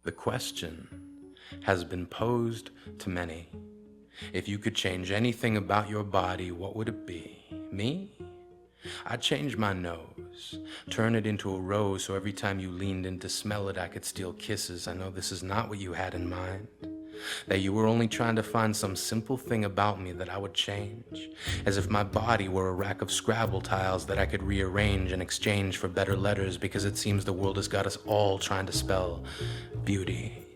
The question has been posed to many. If you could change anything about your body, what would it be? Me? I'd change my nose, turn it into a rose so every time you leaned in to smell it, I could steal kisses. I know this is not what you had in mind. That you were only trying to find some simple thing about me that I would change, as if my body were a rack of Scrabble tiles that I could rearrange in exchange for better letters, because it seems the world has got us all trying to spell beauty.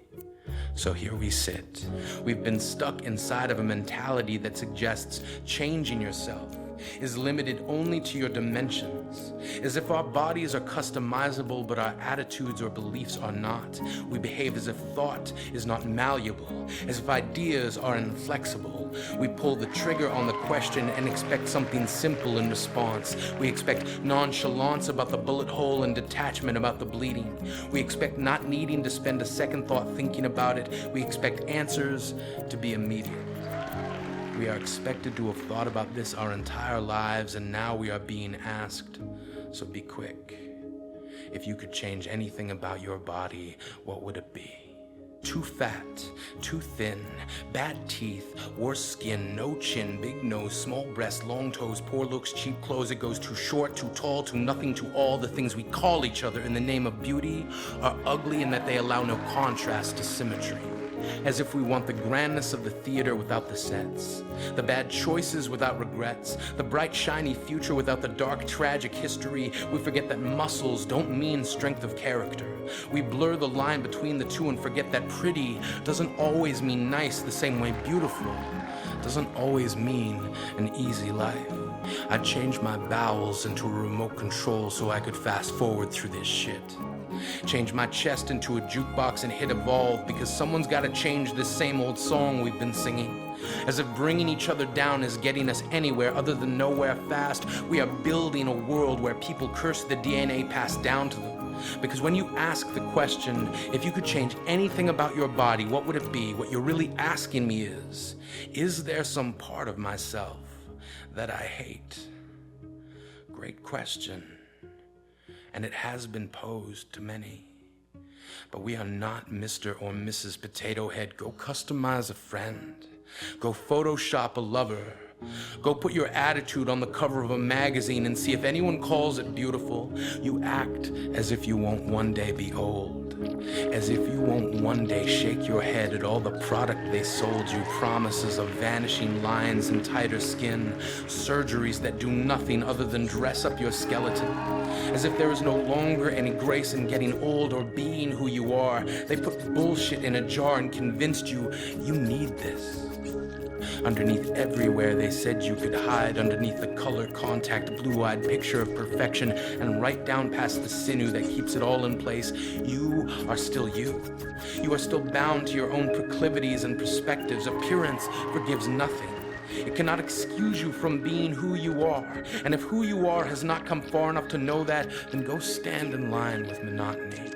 So here we sit. We've been stuck inside of a mentality that suggests changing yourself is limited only to your dimensions, as if our bodies are customizable but our attitudes or beliefs are not. We behave as if thought is not malleable, as if ideas are inflexible. We pull the trigger on the question and expect something simple in response. We expect nonchalance about the bullet hole and detachment about the bleeding. We expect not needing to spend a second thought thinking about it. We expect answers to be immediate. We are expected to have thought about this our entire lives, and now we are being asked, so be quick. If you could change anything about your body, what would it be? Too fat, too thin, bad teeth, worse skin, no chin, big nose, small breasts, long toes, poor looks, cheap clothes. It goes too short, too tall, too nothing, too all. The things we call each other in the name of beauty are ugly in that they allow no contrast to symmetry. As if we want the grandness of the theater without the sets, the bad choices without regrets, the bright shiny future without the dark tragic history. We forget that muscles don't mean strength of character. We blur the line between the two and forget that pretty doesn't always mean nice, the same way beautiful doesn't always mean an easy life. I'd change my bowels into a remote control so I could fast forward through this shit. Change my chest into a jukebox and hit evolve, because someone's got to change this same old song we've been singing. As if bringing each other down is getting us anywhere other than nowhere fast. We are building a world where people curse the DNA passed down to them. Because when you ask the question, if you could change anything about your body, what would it be? What you're really asking me is there some part of myself that I hate? Great question. And it has been posed to many. But we are not Mr. or Mrs. Potato Head. Go customize a friend. Go Photoshop a lover. Go put your attitude on the cover of a magazine and see if anyone calls it beautiful. You act as if you won't one day be old. As if you won't one day shake your head at all the product they sold you. Promises of vanishing lines and tighter skin. Surgeries that do nothing other than dress up your skeleton. As if there is no longer any grace in getting old or being who you are. They put bullshit in a jar and convinced you need this. Underneath everywhere they said you could hide, underneath the color contact, blue-eyed picture of perfection, and right down past the sinew that keeps it all in place, you are still you. You are still bound to your own proclivities and perspectives. Appearance forgives nothing. It cannot excuse you from being who you are. And if who you are has not come far enough to know that, then go stand in line with monotony.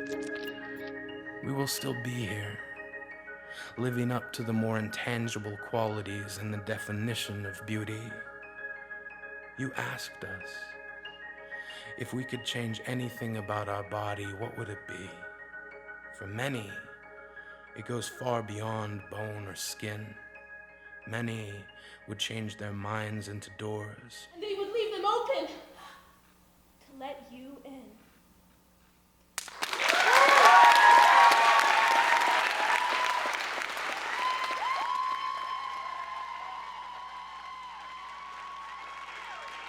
We will still be here, living up to the more intangible qualities and the definition of beauty. You asked us, if we could change anything about our body, what would it be? For many, it goes far beyond bone or skin. Many would change their minds into doors. And they would leave them open to let you in.